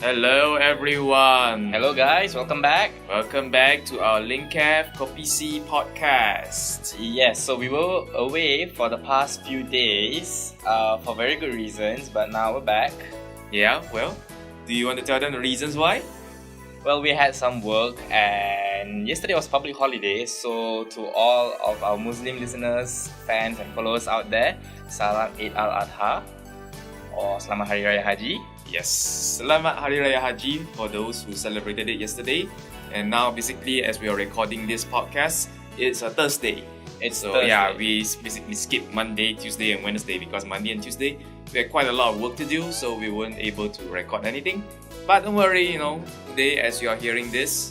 Hello everyone. Hello guys, welcome back. Welcome back to our Linkath Kopi podcast. Yes, so we were away for the past few days for very good reasons, but now we're back. Yeah, well, do you want to tell them the reasons why? Well, we had some work and yesterday was public holiday, so to all of our Muslim listeners, fans and followers out there, Salam Eid Al-Adha or Selamat Hari Raya Haji. Yes, Selamat Hari Raya Haji for those who celebrated it yesterday. And now basically as we are recording this podcast, it's a Thursday. Thursday. Yeah, we basically skipped Monday, Tuesday and Wednesday because Monday and Tuesday we had quite a lot of work to do, so we weren't able to record anything. But don't worry, today as you are hearing this,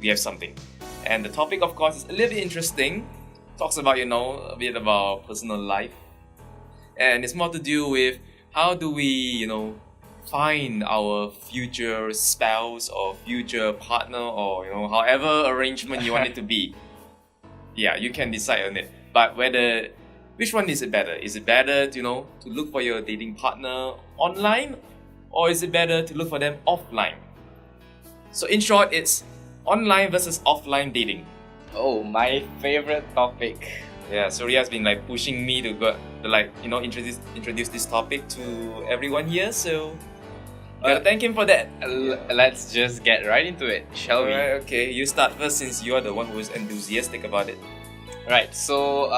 we have something. And the topic of course is a little bit interesting. Talks about, a bit about personal life. And it's more to do with how do we, find our future spouse or future partner or however arrangement you want it to be. Yeah, you can decide on it. But which one is it better? Is it better to look for your dating partner online, or is it better to look for them offline? So in short, it's online versus offline dating. Oh, my favorite topic. Yeah, Surya has been pushing me to introduce this topic to everyone here. So gotta thank him for that. Let's just get right into it, shall we? Alright, okay. You start first since you are the one who is enthusiastic about it. Right, so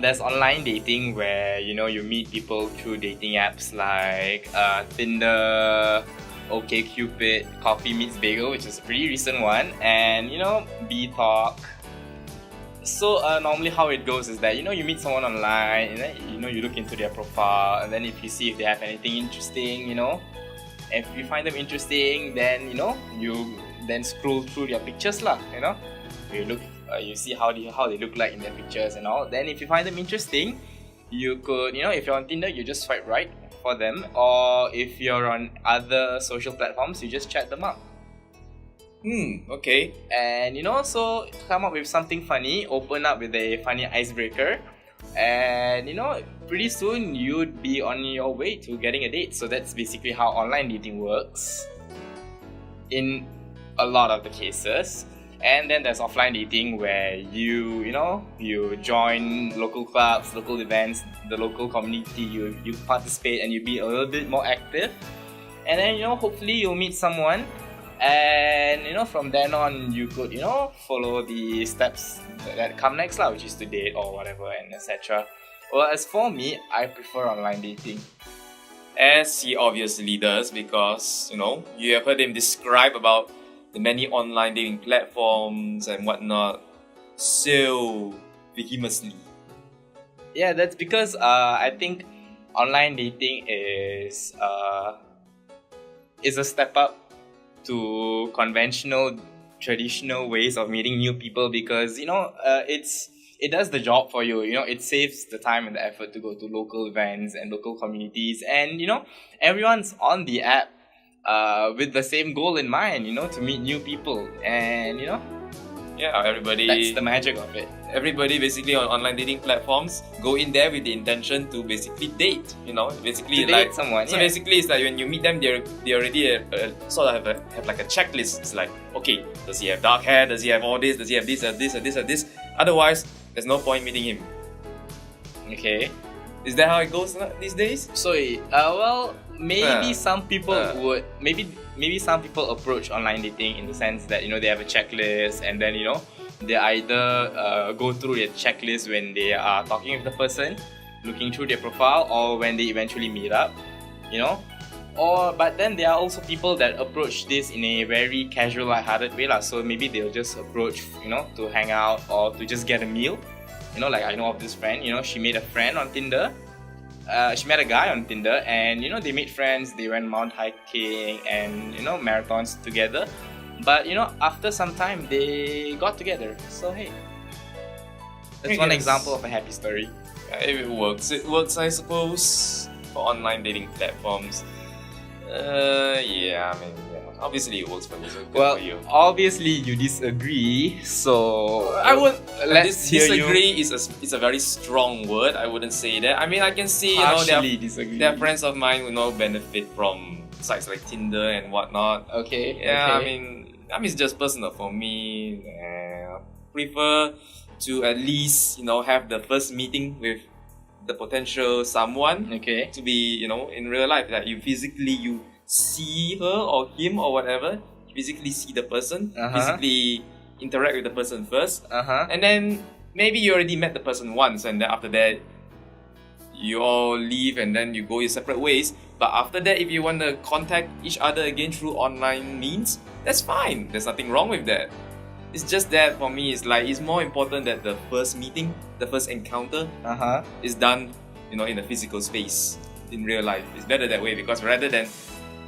there's online dating where you meet people through dating apps like Tinder, OkCupid, Kopi meets Bagel, which is a pretty recent one, and B-Talk. So normally how it goes is that you meet someone online and then you look into their profile, and then if you see if they have anything interesting, if you find them interesting, then you then scroll through their pictures lah. You look, you see how they look like in their pictures and all. Then if you find them interesting, you could if you're on Tinder, you just swipe right for them, or if you're on other social platforms, you just chat them up. Okay. And so come up with something funny, open up with a funny icebreaker, and pretty soon you'd be on your way to getting a date. So that's basically how online dating works in a lot of the cases. And then there's offline dating where you join local clubs, local events, the local community, you participate and you be a little bit more active. And then hopefully you'll meet someone, and from then on you could follow the steps that come next lah, which is to date or whatever and etc. Well, as for me, I prefer online dating. As he obviously does, because you have heard him describe about the many online dating platforms and whatnot so vehemently. Yeah, that's because I think online dating is a step up to conventional, traditional ways of meeting new people, because it does the job for you. It saves the time and the effort to go to local events and local communities, and everyone's on the app with the same goal in mind, to meet new people, and Yeah, everybody. that's the magic of it. Everybody basically on online dating platforms go in there with the intention to basically date. Basically To date someone. So yeah. basically, it's like when you meet them, they already sort of have like a checklist. It's like, okay, does he have dark hair? Does he have all this? Does he have this or this or this or this? Otherwise, there's no point meeting him. Okay. Is that how it goes these days? So, maybe some people Uh. would maybe some people approach online dating in the sense that they have a checklist, and then they either go through their checklist when they are talking with the person, looking through their profile, or when they eventually meet up, but then there are also people that approach this in a very casual, lighthearted way lah. So maybe they'll just approach to hang out or to just get a meal. Like I know of this friend, she made a friend on Tinder. She met a guy on Tinder, and they made friends. They went mountain hiking and marathons together. But after some time they got together. So hey, that's one example of a happy story. If it works, I suppose, for online dating platforms. Yeah, I mean, yeah. Obviously, it works for me. So good Well, for you. obviously you disagree, so I would let's hear disagree you is a very strong word. I wouldn't say that. I mean, I can see partially disagree. there are friends of mine who benefit from sites like Tinder and whatnot. Okay. Yeah, okay. I mean, it's just personal for me. Prefer to at least have the first meeting with the potential someone Okay. to be in real life, that you physically see her or him or whatever, physically see the person, physically interact with the person first, and then maybe you already met the person once, and then after that you all leave and then you go your separate ways. But after that, if you want to contact each other again through online means, that's fine. There's nothing wrong with that. It's just that for me, it's more important that the first meeting, the first encounter, is done, in a physical space, in real life. It's better that way, because rather than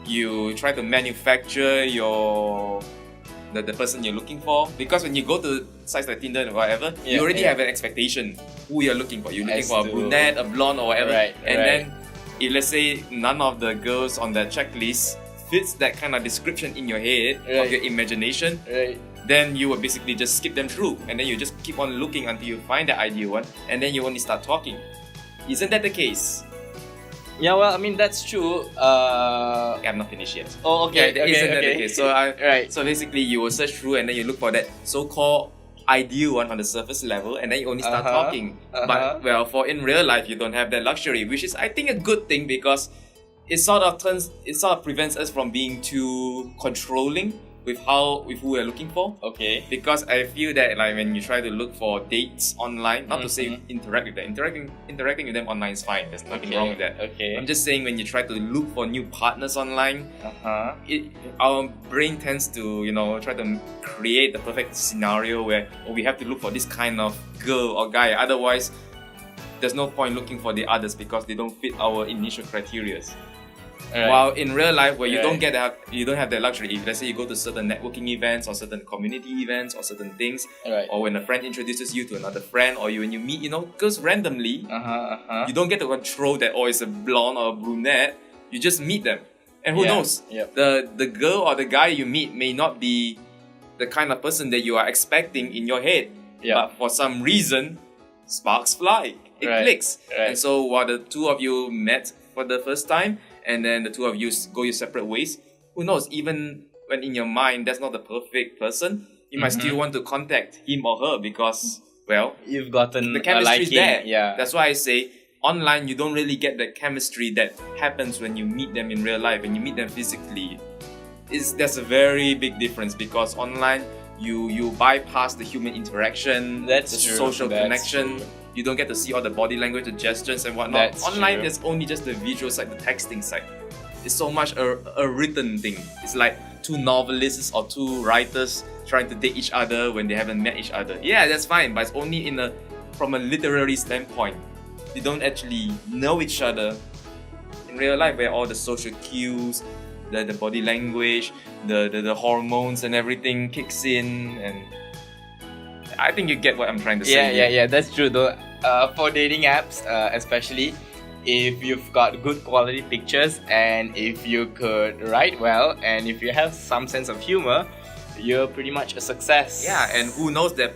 you try to manufacture the person you're looking for, because when you go to sites like Tinder and whatever, you already have an expectation who you're looking for. You're looking for a brunette, a blonde, or whatever. Then, if let's say none of the girls on that checklist fits that kind of description in your head of your imagination, then you will basically just skip them through, and then you just keep on looking until you find the ideal one, and then you only start talking. Isn't that the case? Yeah, well, I mean, that's true. I'm not finished yet. Oh, okay. Isn't that the case? So, so basically, you will search through and then you look for that so-called ideal one on the surface level, and then you only start talking. But, for in real life, you don't have that luxury, which is, I think, a good thing, because it sort of prevents us from being too controlling with who we're looking for. Okay. Because I feel that when you try to look for dates online, not to say interact with them, interacting with them online is fine. There's nothing wrong with that. Okay. I'm just saying, when you try to look for new partners online, our brain tends to try to create the perfect scenario where we have to look for this kind of girl or guy. Otherwise, there's no point looking for the others because they don't fit our initial criteria. While in real life, where you don't have that luxury. If let's say you go to certain networking events or certain community events or certain things, or when a friend introduces you to another friend, or when you meet girls randomly, you don't get to control that. It's a blonde or a brunette. You just meet them, and who knows? The girl or the guy you meet may not be the kind of person that you are expecting in your head, but for some reason, sparks fly. It clicks, and so while the two of you met for the first time, and then the two of you go your separate ways, who knows, even when in your mind that's not the perfect person, you might still want to contact him or her because, you've gotten the chemistry is there. Yeah. That's why I say, online you don't really get the chemistry that happens when you meet them in real life, when you meet them physically. There's a very big difference, because online you bypass the human interaction, the social connection. You don't get to see all the body language, the gestures and whatnot. Online, there's only just the visual side, the texting side. It's so much a written thing. It's like two novelists or two writers trying to date each other when they haven't met each other. Yeah, that's fine, but it's only from a literary standpoint. They don't actually know each other in real life, where all the social cues, the body language, the hormones and everything kicks in, and I think you get what I'm trying to say. Yeah, that's true though. For dating apps, especially if you've got good quality pictures, and if you could write well, and if you have some sense of humor, you're pretty much a success. Yeah, and who knows that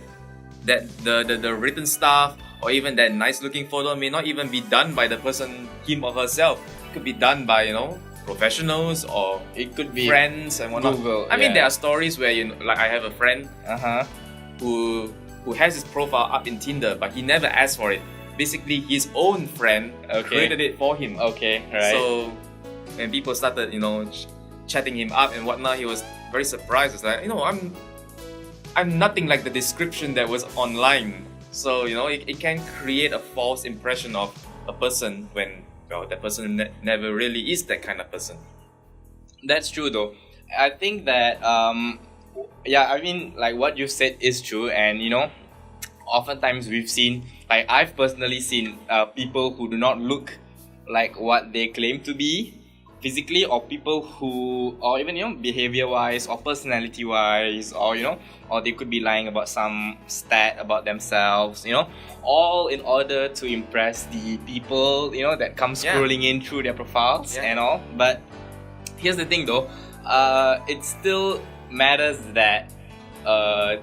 the written stuff or even that nice looking photo may not even be done by the person, him or herself. It could be done by professionals, or it could be friends and whatnot. Google, I mean, there are stories where like I have a friend who has his profile up in Tinder, but he never asked for it. Basically, his own friend created it for him. Okay, right. So when people started, chatting him up and whatnot, he was very surprised. It's like, I'm nothing like the description that was online. So it can create a false impression of a person when that person never really is that kind of person. That's true though. I think that I mean, like what you said is true, and oftentimes we've seen, like I've personally seen people who do not look like what they claim to be physically, or people who, or even behavior wise or personality wise, or or they could be lying about some stat about themselves, all in order to impress the people that come scrolling in through their profiles and all. But here's the thing though, it still matters that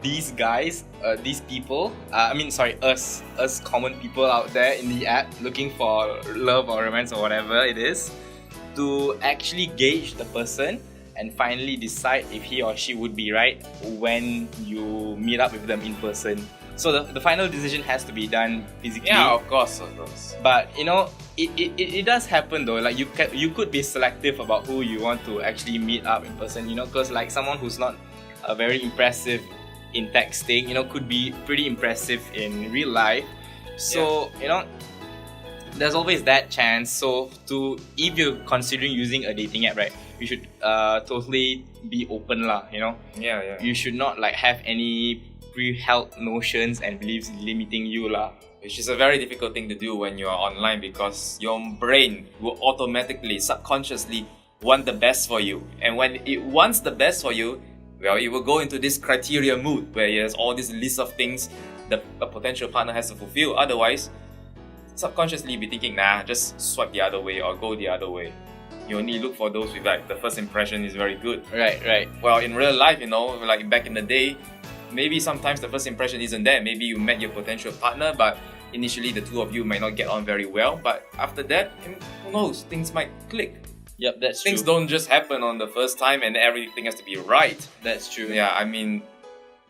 these guys, these people, us common people out there in the app looking for love or romance or whatever it is, to actually gauge the person and finally decide if he or she would be right when you meet up with them in person. So the final decision has to be done physically. Yeah, of course. But you know, it does happen though. Like you could be selective about who you want to actually meet up in person. You know, because like someone who's not very impressive in texting, you know, could be pretty impressive in real life. So you know, there's always that chance. So if you're considering using a dating app, right, you should totally be open lah. You know. Yeah. You should not like have any pre-held notions and beliefs limiting you lah. Which is a very difficult thing to do when you are online, because your brain will automatically, subconsciously want the best for you. And when it wants the best for you, well, it will go into this criteria mood where it has all this list of things that a potential partner has to fulfill. Otherwise, subconsciously be thinking, nah, just swipe the other way or go the other way. You only look for those with like the first impression is very good. Right. Well, in real life, you know, like back in the day, maybe sometimes the first impression isn't there. Maybe you met your potential partner, but initially the two of you might not get on very well. But after that, who knows? Things might click. Yep, that's Things true. don't just happen on the first time and everything has to be right. That's true. Yeah, I mean,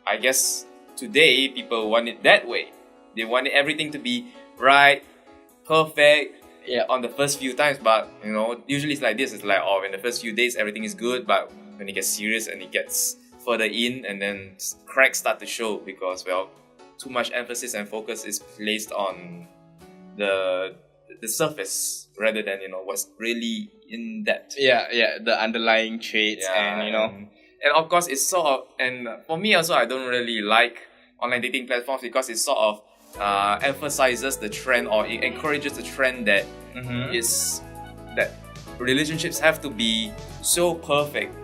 I guess today people want it that way. They want everything to be right, perfect, on the first few times. But you know, usually it's like this. It's like, in the first few days everything is good, but when it gets serious and it gets further in, and then cracks start to show because, well, too much emphasis and focus is placed on the surface rather than, you know, what's really in depth. Yeah, the underlying traits and you know. And of course, it's sort of, and for me also, I don't really like online dating platforms because it sort of emphasizes the trend, or it encourages the trend that is that relationships have to be so perfect,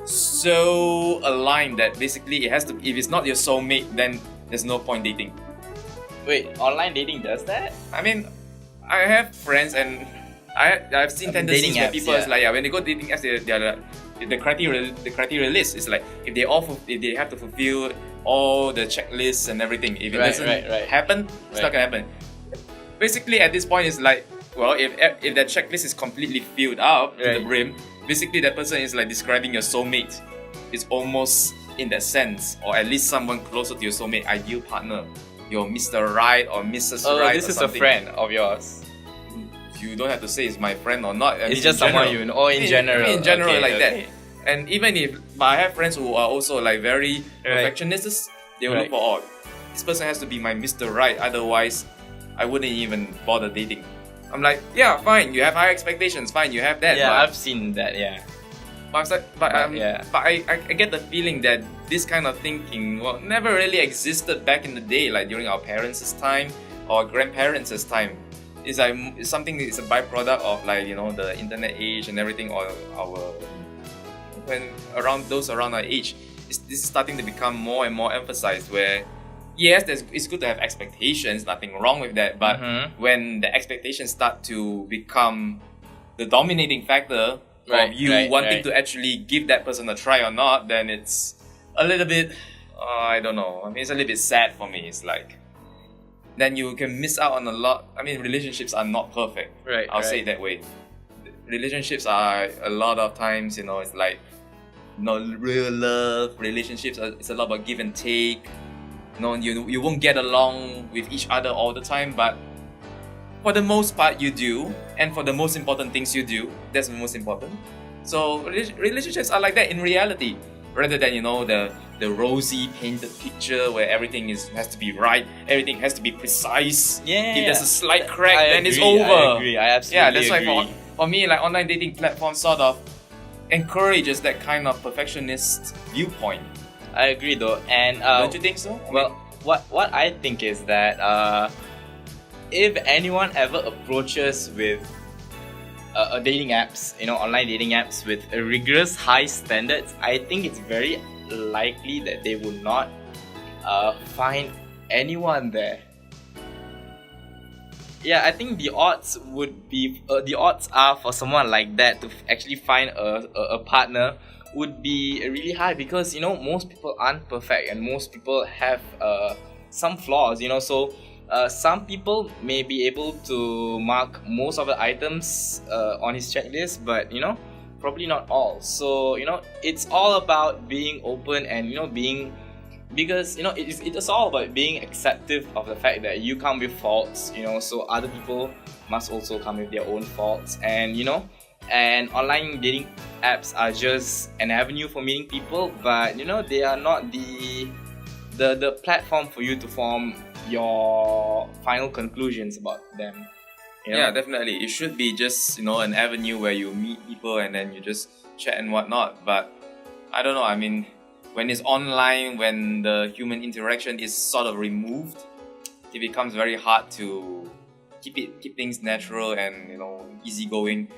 so aligned that basically it has to. If it's not your soulmate, then there's no point dating. Wait, online dating does that? I mean, I have friends and I've seen tendencies where people is like, when they go dating apps, they're the criteria list is like if they have to fulfill all the checklists and everything. If it doesn't happen, it's not gonna happen. Basically, at this point, it's like, well, if that checklist is completely filled up to the brim, basically that person is like describing your soulmate. It's almost in that sense, or at least someone closer to your soulmate, ideal partner, your Mr. Right or Mrs. Right. This is a friend of yours. You don't have to say it's my friend or not. It's just someone you know. Or in general. In general, that. And even if I have friends who are also like very perfectionists, they will look for, this person has to be my Mr. Right, otherwise I wouldn't even bother dating. I'm like, yeah, fine, you have high expectations, fine, you have that. Yeah, I've seen that, yeah. But I get the feeling that this kind of thinking never really existed back in the day, like during our parents' time or grandparents' time. It's something that is a byproduct of, like, you know, the internet age and everything, or those around our age. This is starting to become more and more emphasized, where yes, it's good to have expectations, nothing wrong with that, but when the expectations start to become the dominating factor of you wanting to actually give that person a try or not, then it's a little bit, I don't know, I mean, it's a little bit sad for me. It's like, then you can miss out on a lot. I mean, relationships are not perfect. I'll say it that way. Relationships are a lot of times, you know, it's like, real love. Relationships it's a lot about give and take. You won't get along with each other all the time, but for the most part you do, and for the most important things you do, that's the most important. So relationships are like that in reality, rather than, you know, the rosy painted picture where everything has to be right, everything has to be precise. If there's a slight crack, then it's over. I agree. I absolutely agree. Why for me, like, online dating platforms sort of encourages that kind of perfectionist viewpoint. I agree though, and don't you think so? What I think is that if anyone ever approaches with a dating apps, you know, online dating apps with a rigorous high standards, I think it's very likely that they will not find anyone there. Yeah, I think the odds are for someone like that to actually find a partner would be really hard because most people aren't perfect and most people have some flaws. So some people may be able to mark most of the items on his checklist, but probably not all. So it's all about being open and being, because it's all about being acceptive of the fact that you come with faults, so other people must also come with their own faults. And online dating apps are just an avenue for meeting people, but they are not the platform for you to form your final conclusions about them. Yeah, definitely. It should be just an avenue where you meet people and then you just chat and whatnot. But I don't know. I mean, when it's online, when the human interaction is sort of removed, it becomes very hard to keep things natural and easygoing.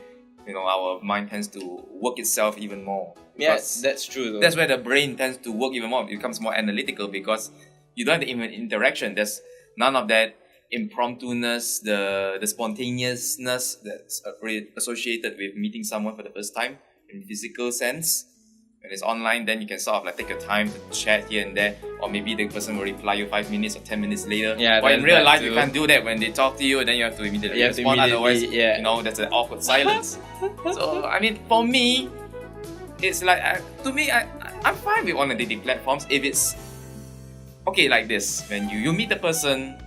Our mind tends to work itself even more. Yes, that's true though. That's where the brain tends to work even more. It becomes more analytical because you don't have the interaction. There's none of that impromptu-ness, the spontaneousness that's associated with meeting someone for the first time in physical sense. When it's online, then you can sort of like take your time to chat here and there, or maybe the person will reply you 5 minutes or 10 minutes later. Yeah, but in real life, you can't do that. When they talk to you, and then you have to immediately respond. Otherwise, that's an awkward silence. So I mean, for me, it's like I'm fine with online dating platforms if it's okay like this. When you meet the person,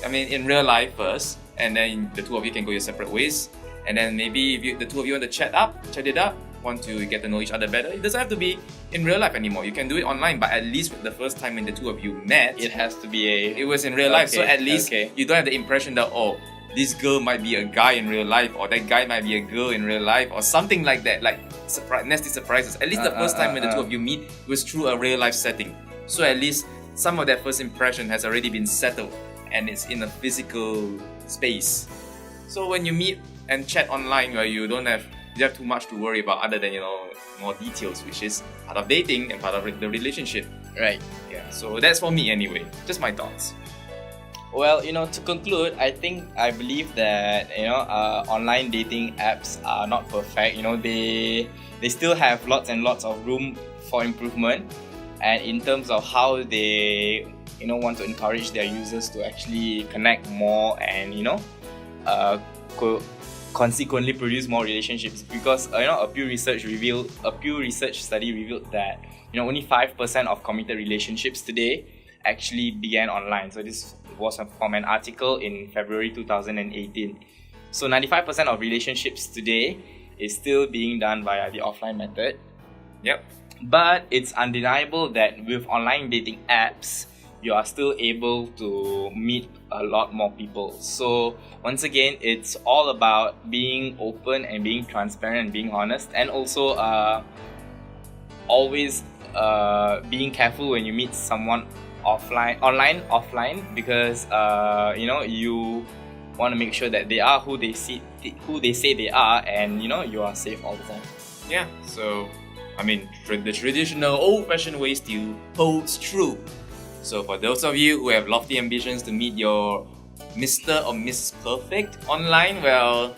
I mean, in real life first, and then the two of you can go your separate ways, and then maybe if the two of you want to chat it up, want to get to know each other better, it doesn't have to be in real life anymore. You can do it online, but at least the first time when the two of you met, it has to be it was in real life. So at least you don't have the impression that this girl might be a guy in real life, or that guy might be a girl in real life, or something like that, like nasty surprises. At least the first time when the two of you meet was through a real life setting. So at least some of that first impression has already been settled and it's in a physical space. So when you meet and chat online, where you have too much to worry about other than more details, which is part of dating and part of the relationship. Right. Yeah. So that's for me anyway. Just my thoughts. Well, to conclude, I believe that online dating apps are not perfect. They still have lots and lots of room for improvement, and in terms of how they want to encourage their users to actually connect more and consequently produce more relationships, because a Pew Research study revealed that only 5% of committed relationships today actually began online. So this was from an article in February 2018. So 95% of relationships today is still being done via the offline method. Yep. But it's undeniable that with online dating apps, you are still able to meet a lot more people. So once again, it's all about being open and being transparent and being honest, and also always being careful when you meet someone offline, because you want to make sure that they are who they say they are, and you are safe all the time. Yeah. So I mean, the traditional old-fashioned way still holds true. So for those of you who have lofty ambitions to meet your Mr. or Miss Perfect online, well,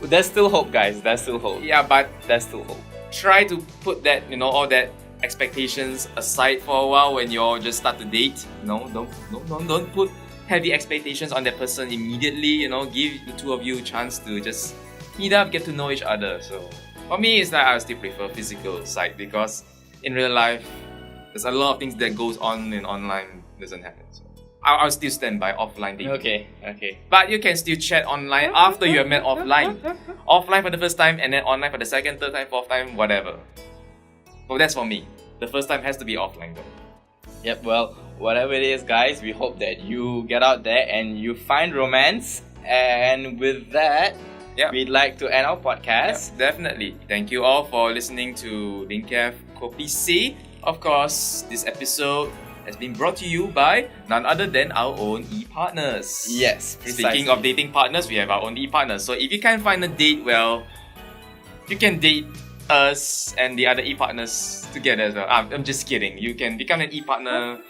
there's still hope, guys. There's still hope. Yeah, but there's still hope. Try to put that, all that expectations aside for a while when you all just start to date. Don't put heavy expectations on that person immediately. Give the two of you a chance to just meet up, get to know each other. So for me, it's like I still prefer physical side, because in real life, there's a lot of things that goes on in online doesn't happen. So I'll still stand by offline dating. Okay. But you can still chat online after you have met offline. Offline for the first time, and then online for the second, third time, fourth time, whatever. But that's for me. The first time has to be offline though. Yep, well, whatever it is, guys, we hope that you get out there and you find romance. And with that, we'd like to end our podcast. Yep, definitely. Thank you all for listening to Linkath Kopi C. Of course, this episode has been brought to you by none other than our own e-partners. Yes, precisely. Speaking of dating partners, we have our own e-partners. So if you can't find a date, well, you can date us and the other e-partners together as well. I'm just kidding. You can become an e-partner,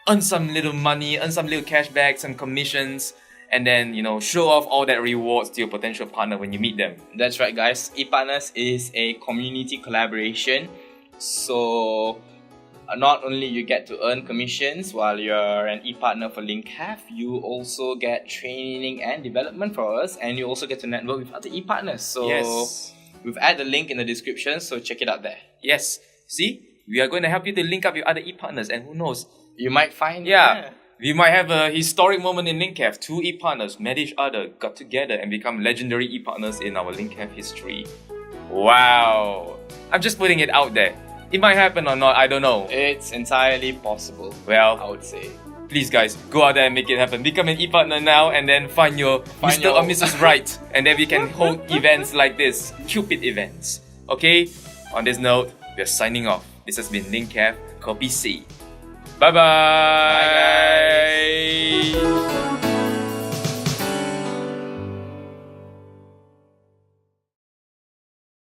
earn some little money, earn some little cashback, some commissions, and then, show off all that rewards to your potential partner when you meet them. That's right, guys. ePartners is a community collaboration. So not only you get to earn commissions while you're an e-partner for Linkath, you also get training and development for us, and you also get to network with other e-partners. So Yes. we've added the link in the description, so check it out there. Yes. See? We are going to help you to link up with other e-partners, and who knows? You might find We might have a historic moment in Linkath. 2 e-partners met each other, got together, and become legendary e-partners in our Linkath history. Wow. I'm just putting it out there. It might happen or not, I don't know. It's entirely possible. Well, I would say. please guys, go out there and make it happen. Become an e-partner now, and then find your Mr. or Mrs. Right. And then we can hold events like this. Cupid events. Okay? On this note, we're signing off. This has been Linkath, Kopi C. Bye-bye! Bye, guys.